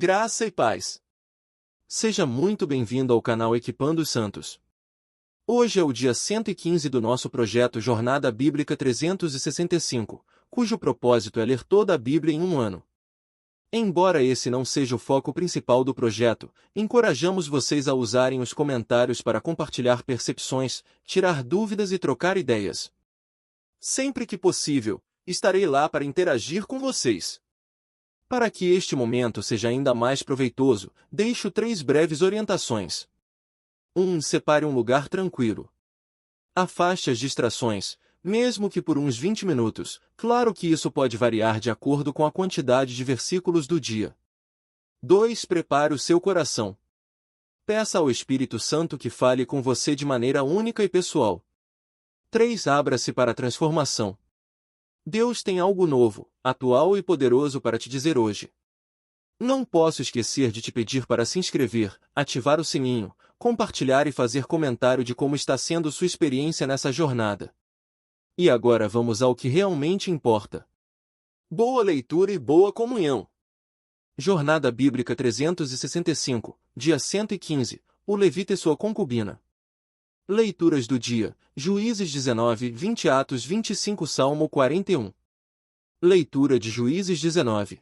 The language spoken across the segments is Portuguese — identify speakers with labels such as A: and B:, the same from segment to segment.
A: Graça e paz. Seja muito bem-vindo ao canal Equipando os Santos. Hoje é o dia 115 do nosso projeto Jornada Bíblica 365, cujo propósito é ler toda a Bíblia em um ano. Embora esse não seja o foco principal do projeto, encorajamos vocês a usarem os comentários para compartilhar percepções, tirar dúvidas e trocar ideias. Sempre que possível, estarei lá para interagir com vocês. Para que este momento seja ainda mais proveitoso, deixo 3 breves orientações. 1. Separe um lugar tranquilo. Afaste as distrações, mesmo que por uns 20 minutos, claro que isso pode variar de acordo com a quantidade de versículos do dia. 2. Prepare o seu coração. Peça ao Espírito Santo que fale com você de maneira única e pessoal. 3. Abra-se para a transformação. Deus tem algo novo, atual e poderoso para te dizer hoje. Não posso esquecer de te pedir para se inscrever, ativar o sininho, compartilhar e fazer comentário de como está sendo sua experiência nessa jornada. E agora vamos ao que realmente importa. Boa leitura e boa comunhão. Jornada Bíblica 365, dia 115, o levita e sua concubina. Leituras do dia, Juízes 19, 20 Atos 25 Salmo 41. Leitura de Juízes 19.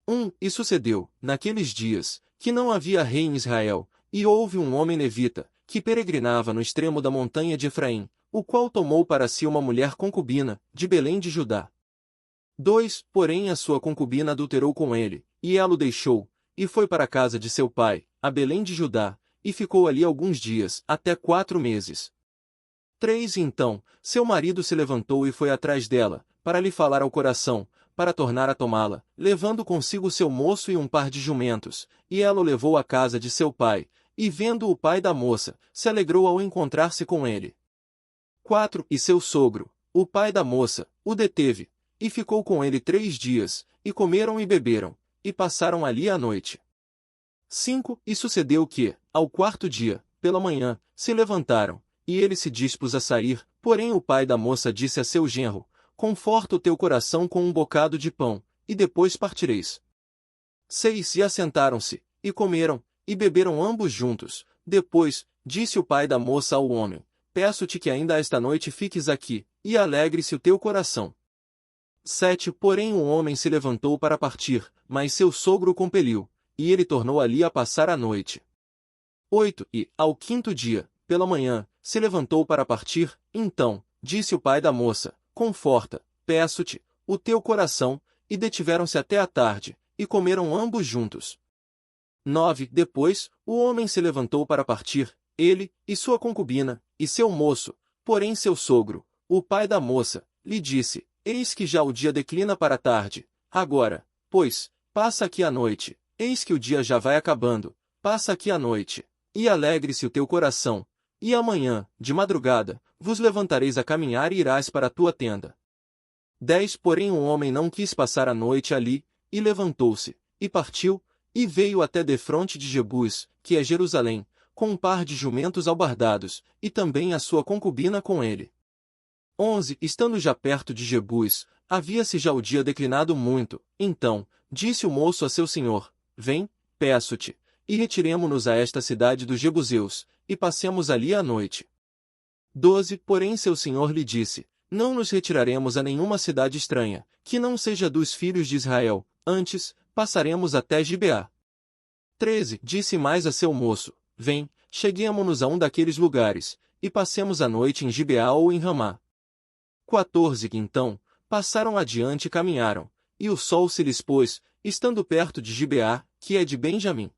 A: 1. E sucedeu, naqueles dias, que não havia rei em Israel, e houve um homem levita, que peregrinava no extremo da montanha de Efraim, o qual tomou para si uma mulher concubina, de Belém de Judá. 2. Porém a sua concubina adulterou com ele, e ela o deixou, e foi para a casa de seu pai, a Belém de Judá, e ficou ali alguns dias, até 4 meses. 3. Então, seu marido se levantou e foi atrás dela, para lhe falar ao coração, para tornar a tomá-la, levando consigo seu moço e um par de jumentos, e ela o levou à casa de seu pai, e vendo o pai da moça, se alegrou ao encontrar-se com ele. 4. E seu sogro, o pai da moça, o deteve, e ficou com ele 3 dias, e comeram e beberam, e passaram ali a noite. 5. E sucedeu que, ao 4º dia, pela manhã, se levantaram, e ele se dispôs a sair, porém o pai da moça disse a seu genro, conforta o teu coração com um bocado de pão, e depois partireis. 6. E assentaram-se, e comeram, e beberam ambos juntos. Depois, disse o pai da moça ao homem, peço-te que ainda esta noite fiques aqui, e alegre-se o teu coração. 7. Porém o homem se levantou para partir, mas seu sogro o compeliu, e ele tornou ali a passar a noite. 8. E, ao 5º dia, pela manhã, se levantou para partir, então, disse o pai da moça, conforta, peço-te, o teu coração, e detiveram-se até a tarde, e comeram ambos juntos. 9. Depois, o homem se levantou para partir, ele, e sua concubina, e seu moço, porém seu sogro, o pai da moça, lhe disse, eis que já o dia declina para a tarde, agora, pois, passa aqui a noite, eis que o dia já vai acabando, passa aqui a noite, e alegre-se o teu coração, e amanhã, de madrugada, vos levantareis a caminhar e irás para a tua tenda. 10. Porém o homem não quis passar a noite ali, e levantou-se, e partiu, e veio até defronte de Jebus, que é Jerusalém, com um par de jumentos albardados, e também a sua concubina com ele. 11. Estando já perto de Jebus, havia-se já o dia declinado muito, então, disse o moço a seu senhor, vem, peço-te, e retiremo-nos a esta cidade dos Jebuseus, e passemos ali a noite. 12. Porém seu senhor lhe disse, não nos retiraremos a nenhuma cidade estranha, que não seja dos filhos de Israel, antes, passaremos até Gibeá. 13. Disse mais a seu moço, vem, cheguemo-nos a um daqueles lugares, e passemos a noite em Gibeá ou em Ramá. 14. Então, passaram adiante e caminharam, e o sol se lhes pôs, estando perto de Gibeá, que é de Benjamim.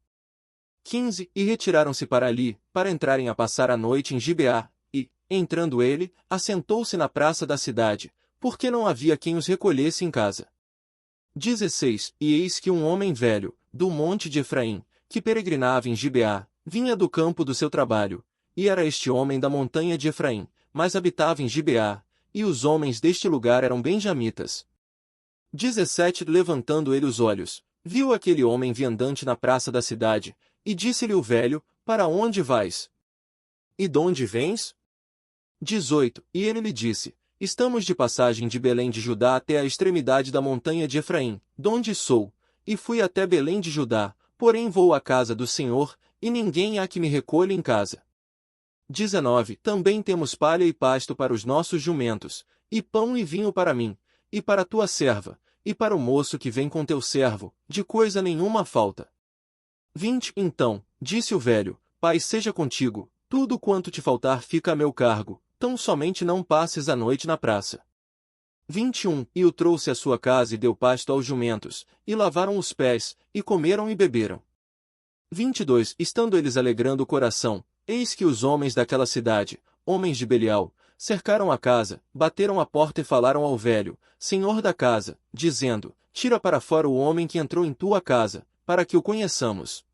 A: 15. E retiraram-se para ali, para entrarem a passar a noite em Gibeá, e, entrando ele, assentou-se na praça da cidade, porque não havia quem os recolhesse em casa. 16. E eis que um homem velho, do monte de Efraim, que peregrinava em Gibeá, vinha do campo do seu trabalho, e era este homem da montanha de Efraim, mas habitava em Gibeá, e os homens deste lugar eram benjamitas. 17. Levantando ele os olhos, viu aquele homem viandante na praça da cidade, e disse-lhe o velho, para onde vais? E donde vens? 18. E ele lhe disse, estamos de passagem de Belém de Judá até a extremidade da montanha de Efraim, donde sou, e fui até Belém de Judá, porém vou à casa do Senhor, e ninguém há que me recolha em casa. 19 Também temos palha e pasto para os nossos jumentos, e pão e vinho para mim, e para tua serva, e para o moço que vem com teu servo, de coisa nenhuma falta. 20 Então, disse o velho, Pai seja contigo, tudo quanto te faltar fica a meu cargo, tão somente não passes a noite na praça. 21 E o trouxe à sua casa e deu pasto aos jumentos, e lavaram os pés, e comeram e beberam. 22 Estando eles alegrando o coração, eis que os homens daquela cidade, homens de Belial, cercaram a casa, bateram a porta e falaram ao velho, senhor da casa, dizendo, tira para fora o homem que entrou em tua casa, para que o conheçamos.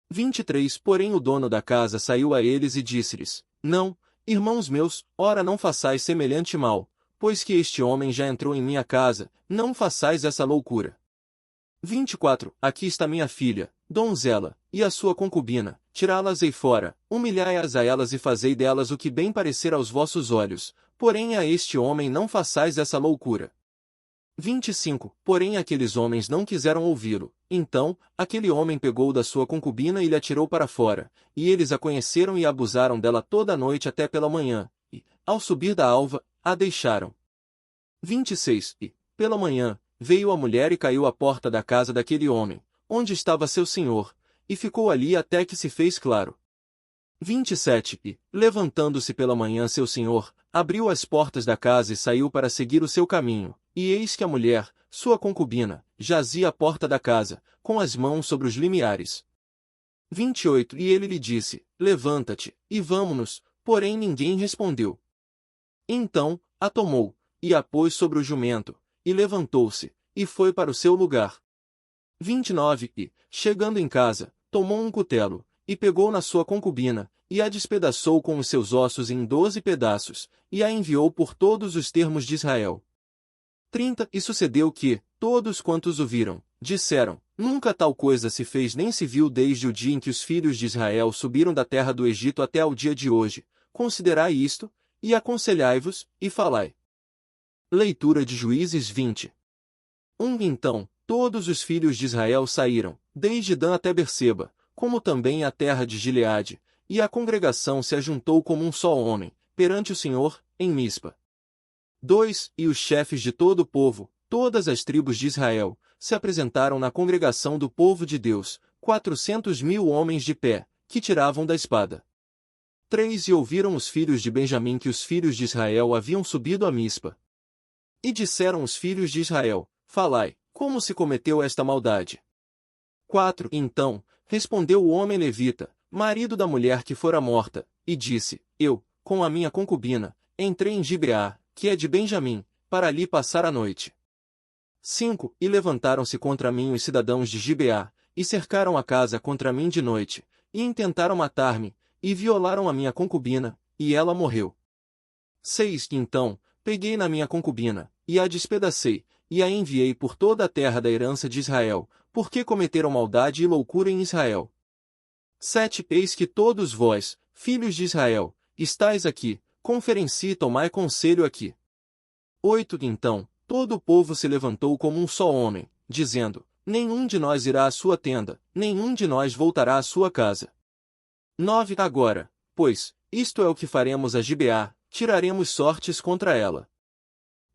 A: 23 Porém o dono da casa saiu a eles e disse-lhes, não, irmãos meus, ora não façais semelhante mal, pois que este homem já entrou em minha casa, não façais essa loucura. 24 Aqui está minha filha, donzela, e a sua concubina, tirá-las-ei fora, humilhai-as a elas e fazei delas o que bem parecer aos vossos olhos, porém a este homem não façais essa loucura. 25 Porém aqueles homens não quiseram ouvi-lo, então, aquele homem pegou da sua concubina e lhe atirou para fora, e eles a conheceram e abusaram dela toda a noite até pela manhã, e, ao subir da alva, a deixaram. 26 E, pela manhã, veio a mulher e caiu à porta da casa daquele homem, onde estava seu senhor, e ficou ali até que se fez claro. 27 E, levantando-se pela manhã seu senhor, abriu as portas da casa e saiu para seguir o seu caminho, e eis que a mulher, sua concubina, jazia à porta da casa, com as mãos sobre os limiares. 28 E ele lhe disse, levanta-te, e vamo-nos, porém ninguém respondeu. Então, a tomou, e a pôs sobre o jumento, e levantou-se, e foi para o seu lugar. 29 E, chegando em casa, tomou um cutelo, e pegou na sua concubina, e a despedaçou com os seus ossos em 12 pedaços, e a enviou por todos os termos de Israel. 30 E sucedeu que, todos quantos o viram, disseram, nunca tal coisa se fez nem se viu desde o dia em que os filhos de Israel subiram da terra do Egito até ao dia de hoje. Considerai isto, e aconselhai-vos, e falai. Leitura de Juízes 20. Então, todos os filhos de Israel saíram, desde Dan até Berseba, como também a terra de Gileade, e a congregação se ajuntou como um só homem, perante o Senhor, em Mispa. 2 E os chefes de todo o povo, todas as tribos de Israel, se apresentaram na congregação do povo de Deus, 400.000 homens de pé, que tiravam da espada. 3 E ouviram os filhos de Benjamim que os filhos de Israel haviam subido a Mispa. E disseram os filhos de Israel, falai, como se cometeu esta maldade? 4 Então, respondeu o homem levita, marido da mulher que fora morta, e disse, eu, com a minha concubina, entrei em Gibeá, que é de Benjamim, para ali passar a noite. 5 E levantaram-se contra mim os cidadãos de Gibeá, e cercaram a casa contra mim de noite, e intentaram matar-me, e violaram a minha concubina, e ela morreu. 6 Então, peguei na minha concubina, e a despedacei, e a enviei por toda a terra da herança de Israel, porque cometeram maldade e loucura em Israel. 7 Eis que todos vós, filhos de Israel, estáis aqui, conferencie e tomai conselho aqui. 8 Então, todo o povo se levantou como um só homem, dizendo, nenhum de nós irá à sua tenda, nenhum de nós voltará à sua casa. 9 Agora, pois, isto é o que faremos a Gibeá, tiraremos sortes contra ela.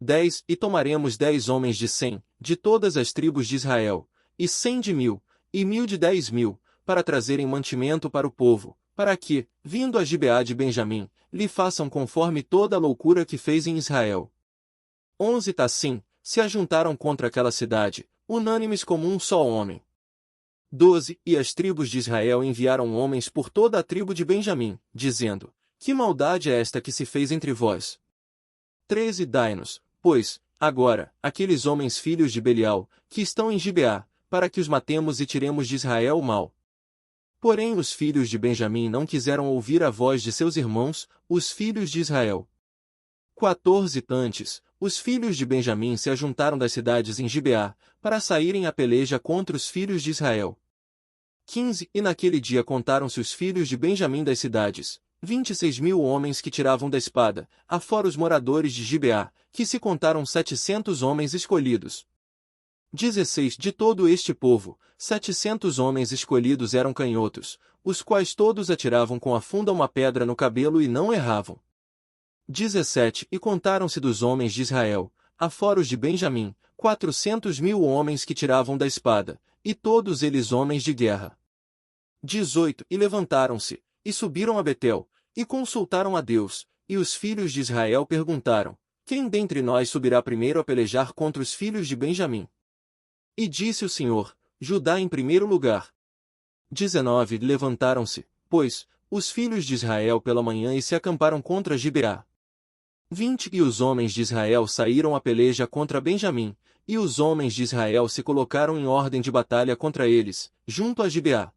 A: 10 E tomaremos 10 homens de 100, de todas as tribos de Israel, e 100 de 1000, e 1000 de 10.000, para trazerem mantimento para o povo, para que, vindo a Gibeá de Benjamim, lhe façam conforme toda a loucura que fez em Israel. 11 Assim, se ajuntaram contra aquela cidade, unânimes como um só homem. 12 E as tribos de Israel enviaram homens por toda a tribo de Benjamim, dizendo, que maldade é esta que se fez entre vós? 13 Dai-nos, pois, agora, aqueles homens filhos de Belial, que estão em Gibeá, para que os matemos e tiremos de Israel o mal. Porém os filhos de Benjamim não quiseram ouvir a voz de seus irmãos, os filhos de Israel. 14 Antes, os filhos de Benjamim se ajuntaram das cidades em Gibeá, para saírem à peleja contra os filhos de Israel. 15 E naquele dia contaram-se os filhos de Benjamim das cidades, 26.000 homens que tiravam da espada, afora os moradores de Gibeá, que se contaram 700 homens escolhidos. 16 De todo este povo, 700 homens escolhidos eram canhotos, os quais todos atiravam com a funda uma pedra no cabelo e não erravam. 17 E contaram-se dos homens de Israel, afora os de Benjamim, 400.000 homens que tiravam da espada, e todos eles homens de guerra. 18 E levantaram-se, e subiram a Betel, e consultaram a Deus, e os filhos de Israel perguntaram: quem dentre nós subirá primeiro a pelejar contra os filhos de Benjamim? E disse o Senhor: Judá em primeiro lugar. 19 Levantaram-se, pois, os filhos de Israel pela manhã e se acamparam contra Gibeá. 20 E os homens de Israel saíram a peleja contra Benjamim, e os homens de Israel se colocaram em ordem de batalha contra eles, junto a Gibeá.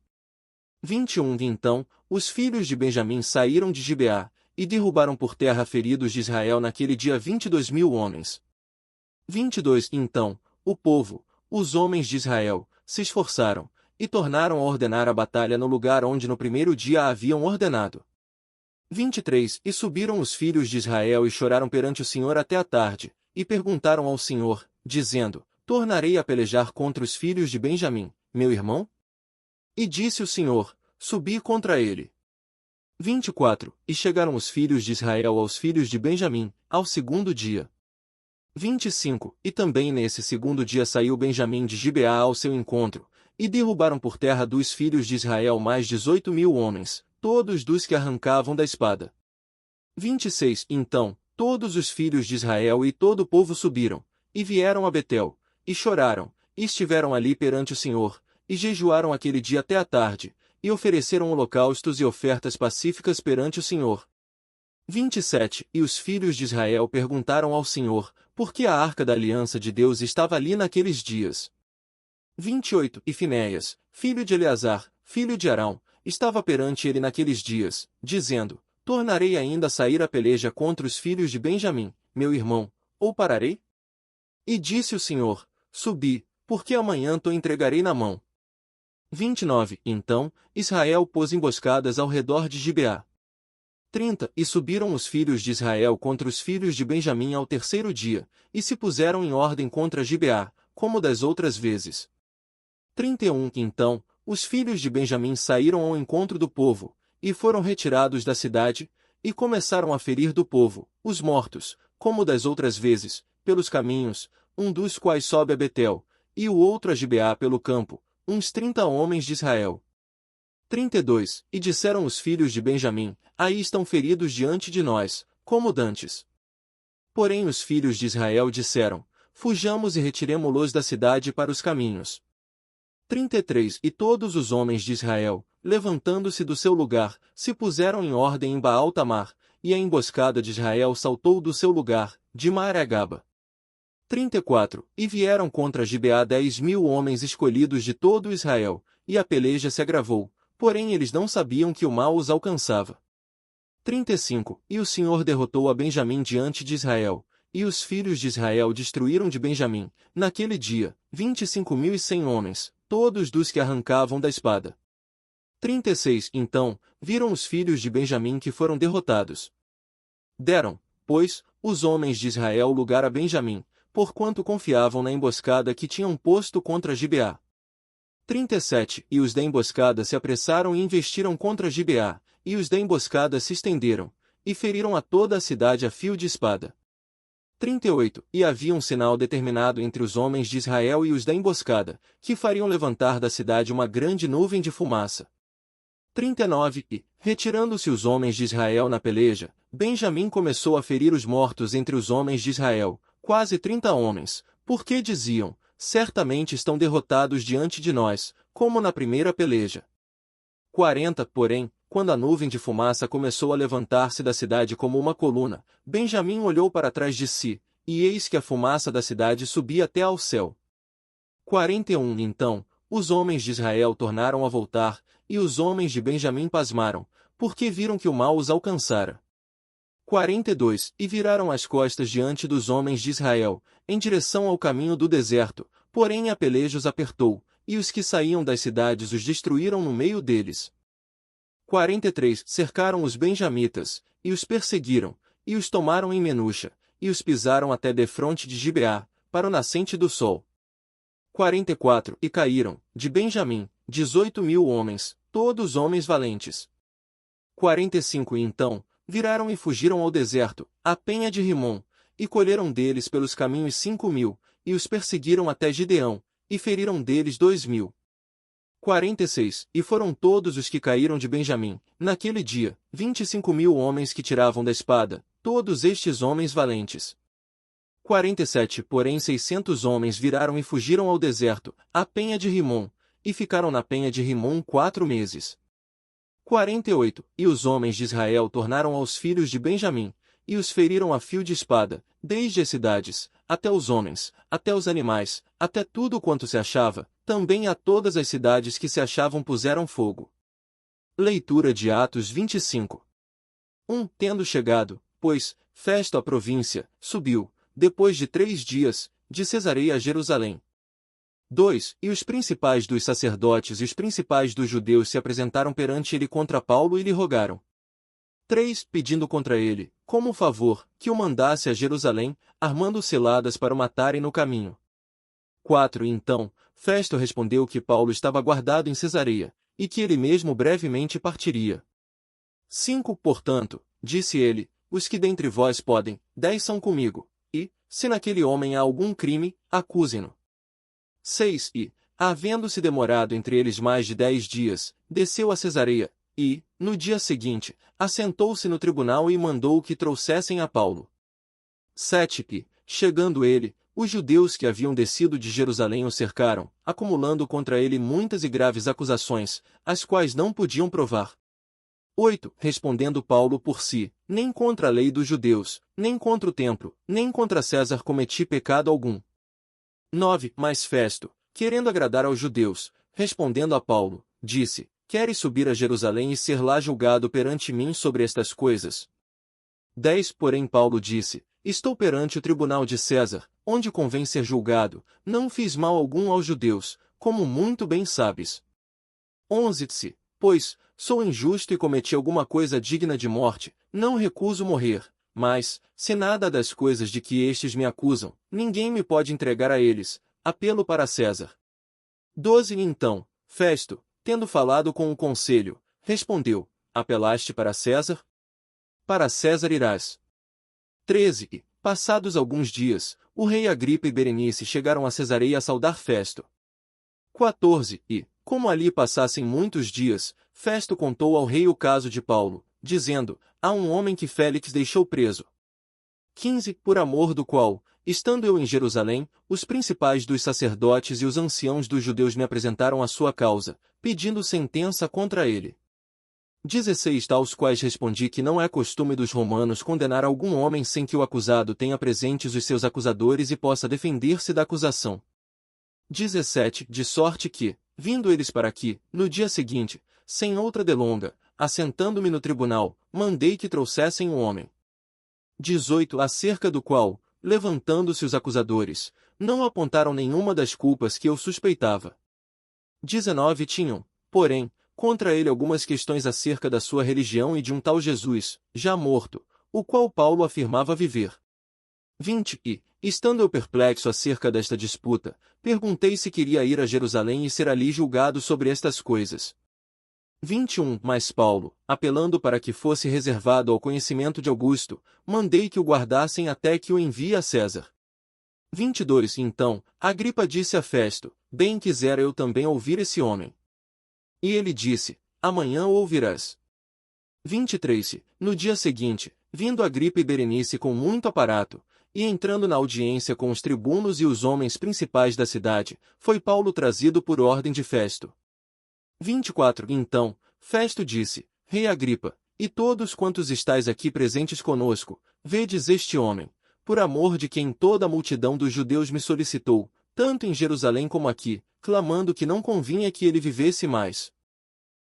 A: 21 E então, os filhos de Benjamim saíram de Gibeá, e derrubaram por terra feridos de Israel naquele dia 22.000 homens. 22 E então, o povo, os homens de Israel, se esforçaram, e tornaram a ordenar a batalha no lugar onde no primeiro dia a haviam ordenado. 23 E subiram os filhos de Israel e choraram perante o Senhor até a tarde, e perguntaram ao Senhor, dizendo: tornarei a pelejar contra os filhos de Benjamim, meu irmão? E disse o Senhor: subi contra ele. 24 E chegaram os filhos de Israel aos filhos de Benjamim, ao segundo dia. 25 E também nesse segundo dia saiu Benjamim de Gibeá ao seu encontro, e derrubaram por terra dos filhos de Israel mais 18.000 homens, todos dos que arrancavam da espada. 26 Então, todos os filhos de Israel e todo o povo subiram, e vieram a Betel, e choraram, e estiveram ali perante o Senhor, e jejuaram aquele dia até a tarde, e ofereceram holocaustos e ofertas pacíficas perante o Senhor. 27 E os filhos de Israel perguntaram ao Senhor, por que a arca da aliança de Deus estava ali naqueles dias. 28 E Finéias, filho de Eleazar, filho de Arão, estava perante ele naqueles dias, dizendo: tornarei ainda a sair a peleja contra os filhos de Benjamim, meu irmão, ou pararei? E disse o Senhor: subi, porque amanhã te entregarei na mão. 29 Então, Israel pôs emboscadas ao redor de Gibeá. 30 E subiram os filhos de Israel contra os filhos de Benjamim ao terceiro dia, e se puseram em ordem contra Gibeá, como das outras vezes. 31 Então, os filhos de Benjamim saíram ao encontro do povo, e foram retirados da cidade, e começaram a ferir do povo, os mortos, como das outras vezes, pelos caminhos, um dos quais sobe a Betel, e o outro a Gibeá pelo campo, uns 30 homens de Israel. 32 E disseram os filhos de Benjamim: aí estão feridos diante de nós, como dantes. Porém os filhos de Israel disseram: fujamos e retiremo-los da cidade para os caminhos. 33 E todos os homens de Israel, levantando-se do seu lugar, se puseram em ordem em Baal-Tamar, e a emboscada de Israel saltou do seu lugar, de Mar a Gaba. 34 E vieram contra Gibeá 10.000 homens escolhidos de todo Israel, e a peleja se agravou, porém eles não sabiam que o mal os alcançava. 35 E o Senhor derrotou a Benjamim diante de Israel, e os filhos de Israel destruíram de Benjamim, naquele dia, 25.100 homens, todos dos que arrancavam da espada. 36 Então, viram os filhos de Benjamim que foram derrotados. Deram, pois, os homens de Israel lugar a Benjamim, porquanto confiavam na emboscada que tinham posto contra Gibeá. 37 E os da emboscada se apressaram e investiram contra Gibeá, e os da emboscada se estenderam, e feriram a toda a cidade a fio de espada. 38 E havia um sinal determinado entre os homens de Israel e os da emboscada, que fariam levantar da cidade uma grande nuvem de fumaça. 39 E, retirando-se os homens de Israel na peleja, Benjamim começou a ferir os mortos entre os homens de Israel, quase 30 homens, porque diziam: certamente estão derrotados diante de nós, como na primeira peleja. 40 Porém, quando a nuvem de fumaça começou a levantar-se da cidade como uma coluna, Benjamim olhou para trás de si, e eis que a fumaça da cidade subia até ao céu. 41 Então, os homens de Israel tornaram a voltar, e os homens de Benjamim pasmaram, porque viram que o mal os alcançara. 42 E viraram as costas diante dos homens de Israel, em direção ao caminho do deserto, porém a peleja os apertou, e os que saíam das cidades os destruíram no meio deles. 43 Cercaram os benjamitas, e os perseguiram, e os tomaram em Menucha, e os pisaram até defronte de Gibeá, para o nascente do sol. 44 E caíram, de Benjamim, 18.000 homens, todos homens valentes. 45 E então, viraram e fugiram ao deserto, à penha de Rimom, e colheram deles pelos caminhos 5.000, e os perseguiram até Gideão, e feriram deles 2.000. 46 E foram todos os que caíram de Benjamim, naquele dia, 25.000 homens que tiravam da espada, todos estes homens valentes. 47 Porém 600 homens viraram e fugiram ao deserto, à penha de Rimom, e ficaram na penha de Rimom 4 meses. 48 E os homens de Israel tornaram aos filhos de Benjamim, e os feriram a fio de espada, desde as cidades, até os homens, até os animais, até tudo quanto se achava, também a todas as cidades que se achavam puseram fogo. Leitura de Atos 25. Tendo chegado, pois, Festo à província, subiu, depois de 3 dias, de Cesareia a Jerusalém. 2 E os principais dos sacerdotes e os principais dos judeus se apresentaram perante ele contra Paulo e lhe rogaram. 3 Pedindo contra ele, como favor, que o mandasse a Jerusalém, armando ciladas para o matarem no caminho. 4 E então, Festo respondeu que Paulo estava guardado em Cesareia, e que ele mesmo brevemente partiria. 5 Portanto, disse ele, os que dentre vós podem, 10 são comigo, e, se naquele homem há algum crime, acusem-no. 6 E, havendo-se demorado entre eles mais de 10 dias, desceu a Cesareia, e, no dia seguinte, assentou-se no tribunal e mandou que trouxessem a Paulo. 7 E, chegando ele, os judeus que haviam descido de Jerusalém o cercaram, acumulando contra ele muitas e graves acusações, as quais não podiam provar. 8 Respondendo Paulo por si, nem contra a lei dos judeus, nem contra o templo, nem contra César cometi pecado algum. 9 Mas Festo, querendo agradar aos judeus, respondendo a Paulo, disse, queres subir a Jerusalém e ser lá julgado perante mim sobre estas coisas? 10 Porém Paulo disse, estou perante o tribunal de César, onde convém ser julgado, não fiz mal algum aos judeus, como muito bem sabes. 11 Se, pois, sou injusto e cometi alguma coisa digna de morte, não recuso morrer, mas, se nada das coisas de que estes me acusam, ninguém me pode entregar a eles, apelo para César. 12 Então, Festo, tendo falado com o conselho, respondeu, apelaste para César? Para César irás. 13 E, passados alguns dias, o rei Agripa e Berenice chegaram a Cesareia a saudar Festo. 14 E, como ali passassem muitos dias, Festo contou ao rei o caso de Paulo, dizendo, há um homem que Félix deixou preso. 15 Por amor do qual, estando eu em Jerusalém, os principais dos sacerdotes e os anciãos dos judeus me apresentaram a sua causa, pedindo sentença contra ele. 16 Aos quais respondi que não é costume dos romanos condenar algum homem sem que o acusado tenha presentes os seus acusadores e possa defender-se da acusação. 17 De sorte que, vindo eles para aqui, no dia seguinte, sem outra delonga, assentando-me no tribunal, mandei que trouxessem o homem. 18 Acerca do qual, levantando-se os acusadores, não apontaram nenhuma das culpas que eu suspeitava. 19 Tinham, porém, contra ele algumas questões acerca da sua religião e de um tal Jesus, já morto, o qual Paulo afirmava viver. 20 E, estando eu perplexo acerca desta disputa, perguntei se queria ir a Jerusalém e ser ali julgado sobre estas coisas. 21 Mas Paulo, apelando para que fosse reservado ao conhecimento de Augusto, mandei que o guardassem até que o envie a César. 22 Então, Agripa disse a Festo, bem quisera eu também ouvir esse homem. E ele disse, amanhã o ouvirás. 23 No dia seguinte, vindo Agripa e Berenice com muito aparato, e entrando na audiência com os tribunos e os homens principais da cidade, foi Paulo trazido por ordem de Festo. 24 Então, Festo disse, Rei Agripa, e todos quantos estáis aqui presentes conosco, vedes este homem, por amor de quem toda a multidão dos judeus me solicitou, tanto em Jerusalém como aqui, clamando que não convinha que ele vivesse mais.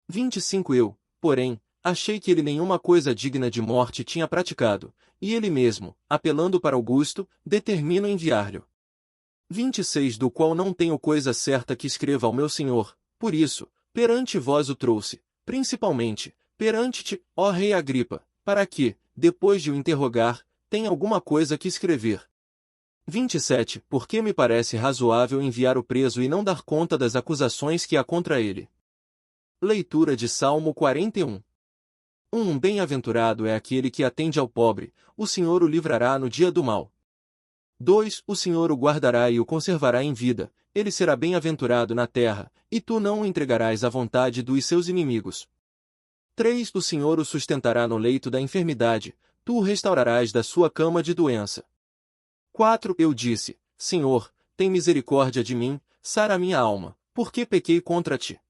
A: 25 Eu, porém, achei que ele nenhuma coisa digna de morte tinha praticado, e ele mesmo, apelando para Augusto, determino enviar-lhe. 26 Do qual não tenho coisa certa que escreva ao meu senhor, por isso, perante vós o trouxe, principalmente, perante-te, ó rei Agripa, para que, depois de o interrogar, tenha alguma coisa que escrever. 27. Porque me parece razoável enviar o preso e não dar conta das acusações que há contra ele. Leitura de Salmo 41. Bem-aventurado é aquele que atende ao pobre, o Senhor o livrará no dia do mal. 2. O Senhor o guardará e o conservará em vida, ele será bem-aventurado na terra, e tu não o entregarás à vontade dos seus inimigos. 3. O Senhor o sustentará no leito da enfermidade, tu o restaurarás da sua cama de doença. 4. Eu disse, Senhor, tem misericórdia de mim, sara a minha alma, porque pequei contra ti.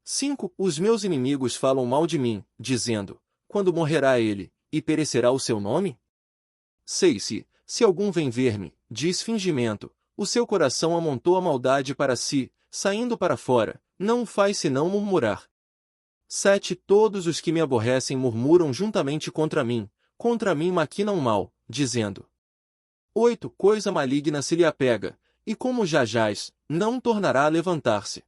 A: 5. Os meus inimigos falam mal de mim, dizendo, quando morrerá ele, e perecerá o seu nome? 6. Se algum vem ver-me, diz fingimento, o seu coração amontou a maldade para si, saindo para fora, não faz senão murmurar. 7. Todos os que me aborrecem murmuram juntamente contra mim maquinam mal, dizendo. 8. Coisa maligna se lhe apega, e como já jaz, não tornará a levantar-se.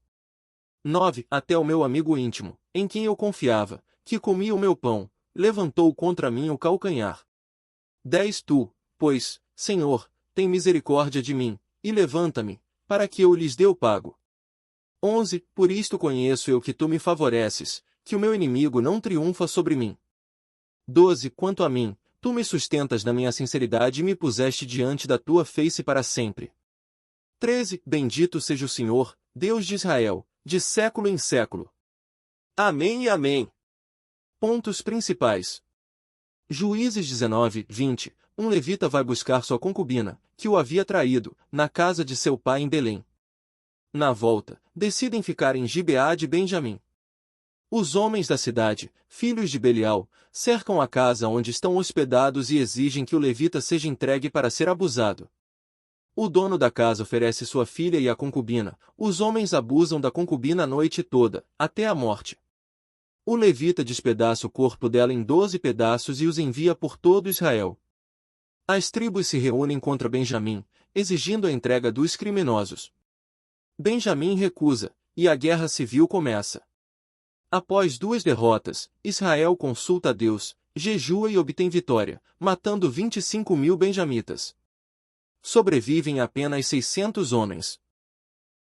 A: 9. Até o meu amigo íntimo, em quem eu confiava, que comia o meu pão, levantou contra mim o calcanhar. 10. Tu, pois, Senhor, tem misericórdia de mim, e levanta-me, para que eu lhes dê o pago. 11. Por isto conheço eu que tu me favoreces, que o meu inimigo não triunfa sobre mim. 12. Quanto a mim, tu me sustentas na minha sinceridade e me puseste diante da tua face para sempre. 13. Bendito seja o Senhor, Deus de Israel, de século em século. Amém e amém. Pontos principais. Juízes 19, 20. Um levita vai buscar sua concubina, que o havia traído, na casa de seu pai em Belém. Na volta, decidem ficar em Gibeá de Benjamim. Os homens da cidade, filhos de Belial, cercam a casa onde estão hospedados e exigem que o levita seja entregue para ser abusado. O dono da casa oferece sua filha e a concubina, os homens abusam da concubina a noite toda, até a morte. O levita despedaça o corpo dela em 12 pedaços e os envia por todo Israel. As tribos se reúnem contra Benjamim, exigindo a entrega dos criminosos. Benjamim recusa, e a guerra civil começa. Após 2 derrotas, Israel consulta a Deus, jejua e obtém vitória, matando 25.000 benjamitas. Sobrevivem apenas 600 homens.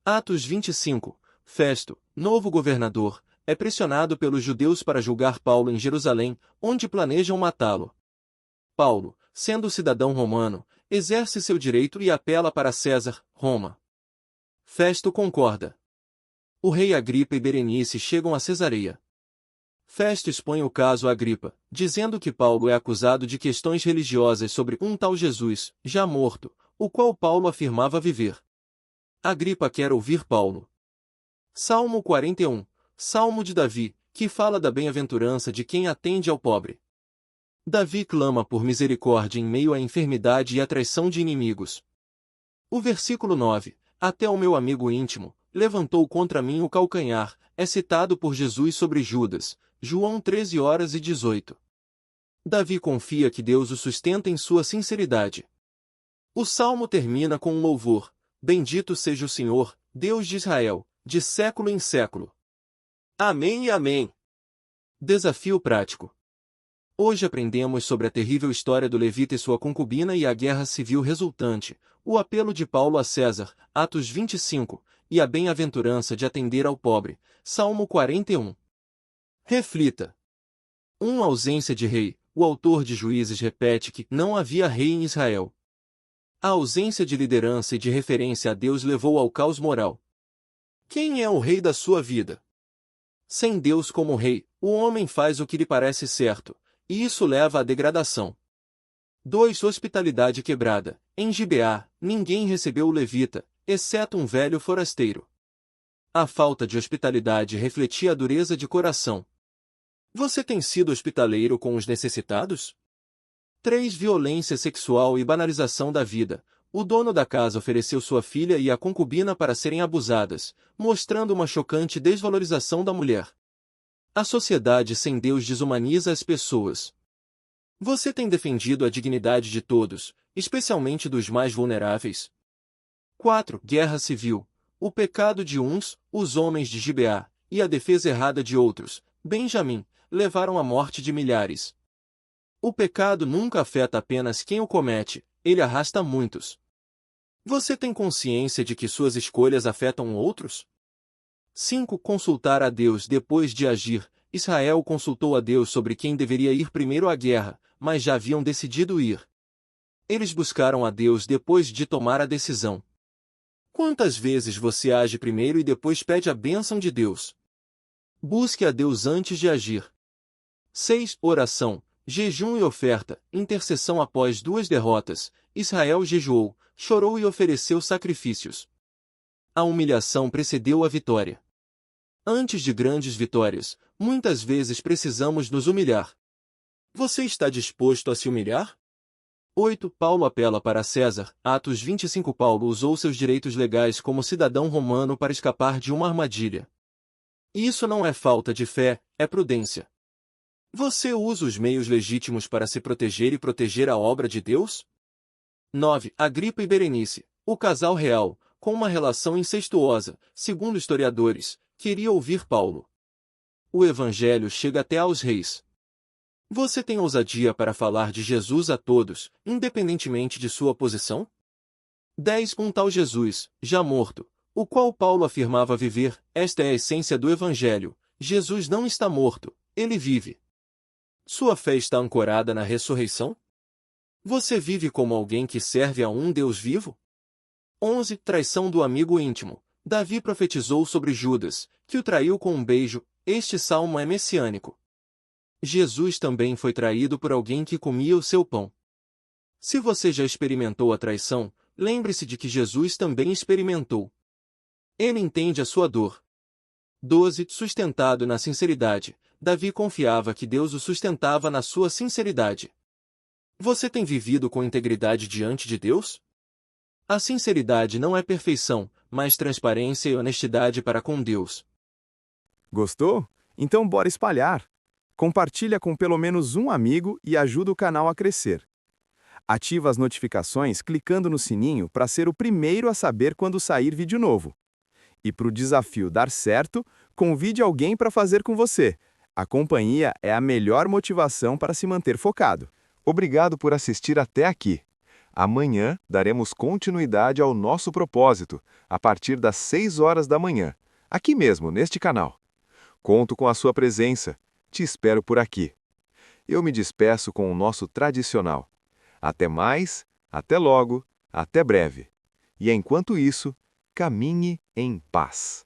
A: Atos 25. Festo, novo governador, é pressionado pelos judeus para julgar Paulo em Jerusalém, onde planejam matá-lo. Paulo, sendo cidadão romano, exerce seu direito e apela para César, Roma. Festo concorda. O rei Agripa e Berenice chegam a Cesareia. Festo expõe o caso a Agripa, dizendo que Paulo é acusado de questões religiosas sobre um tal Jesus, já morto, o qual Paulo afirmava viver. Agripa quer ouvir Paulo. Salmo 41, Salmo de Davi, que fala da bem-aventurança de quem atende ao pobre. Davi clama por misericórdia em meio à enfermidade e à traição de inimigos. O versículo 9, até o meu amigo íntimo, levantou contra mim o calcanhar, é citado por Jesus sobre Judas, João 13:18. Davi confia que Deus o sustenta em sua sinceridade. O salmo termina com um louvor, bendito seja o Senhor, Deus de Israel, de século em século. Amém e amém. Desafio prático. Hoje aprendemos sobre a terrível história do levita e sua concubina e a guerra civil resultante, o apelo de Paulo a César, Atos 25, e a bem-aventurança de atender ao pobre, Salmo 41. Reflita. A ausência de rei. O autor de Juízes repete que não havia rei em Israel. A ausência de liderança e de referência a Deus levou ao caos moral. Quem é o rei da sua vida? Sem Deus como rei, o homem faz o que lhe parece certo, e isso leva à degradação. 2. Hospitalidade quebrada. Em Gibeá, ninguém recebeu o levita, exceto um velho forasteiro. A falta de hospitalidade refletia a dureza de coração. Você tem sido hospitaleiro com os necessitados? 3. Violência sexual e banalização da vida. O dono da casa ofereceu sua filha e a concubina para serem abusadas, mostrando uma chocante desvalorização da mulher. A sociedade sem Deus desumaniza as pessoas. Você tem defendido a dignidade de todos, especialmente dos mais vulneráveis? 4. Guerra civil. O pecado de uns, os homens de Gibeá, e a defesa errada de outros, Benjamim, levaram à morte de milhares. O pecado nunca afeta apenas quem o comete, ele arrasta muitos. Você tem consciência de que suas escolhas afetam outros? 5. Consultar a Deus depois de agir. Israel consultou a Deus sobre quem deveria ir primeiro à guerra, mas já haviam decidido ir. Eles buscaram a Deus depois de tomar a decisão. Quantas vezes você age primeiro e depois pede a bênção de Deus? Busque a Deus antes de agir. 6. Oração, jejum e oferta, intercessão. Após 2 derrotas, Israel jejuou, chorou e ofereceu sacrifícios. A humilhação precedeu a vitória. Antes de grandes vitórias, muitas vezes precisamos nos humilhar. Você está disposto a se humilhar? 8. Paulo apela para César. Atos 25. Paulo usou seus direitos legais como cidadão romano para escapar de uma armadilha. Isso não é falta de fé, é prudência. Você usa os meios legítimos para se proteger e proteger a obra de Deus? 9. Agripa e Berenice, o casal real, com uma relação incestuosa, segundo historiadores, queria ouvir Paulo. O evangelho chega até aos reis. Você tem ousadia para falar de Jesus a todos, independentemente de sua posição? 10. Um tal Jesus, já morto, o qual Paulo afirmava viver. Esta é a essência do evangelho. Jesus não está morto, ele vive. Sua fé está ancorada na ressurreição? Você vive como alguém que serve a um Deus vivo? 11. Traição do amigo íntimo. Davi profetizou sobre Judas, que o traiu com um beijo. Este salmo é messiânico. Jesus também foi traído por alguém que comia o seu pão. Se você já experimentou a traição, lembre-se de que Jesus também experimentou. Ele entende a sua dor. 12. Sustentado na sinceridade. Davi confiava que Deus o sustentava na sua sinceridade. Você tem vivido com integridade diante de Deus? A sinceridade não é perfeição, mas transparência e honestidade para com Deus.
B: Gostou? Então bora espalhar! Compartilha com pelo menos um amigo e ajuda o canal a crescer. Ativa as notificações clicando no sininho para ser o primeiro a saber quando sair vídeo novo. E para o desafio dar certo, convide alguém para fazer com você. A companhia é a melhor motivação para se manter focado. Obrigado por assistir até aqui. Amanhã daremos continuidade ao nosso propósito, a partir das 6 horas da manhã, aqui mesmo, neste canal. Conto com a sua presença. Te espero por aqui. Eu me despeço com o nosso tradicional. Até mais, até logo, até breve. E enquanto isso, caminhe em paz.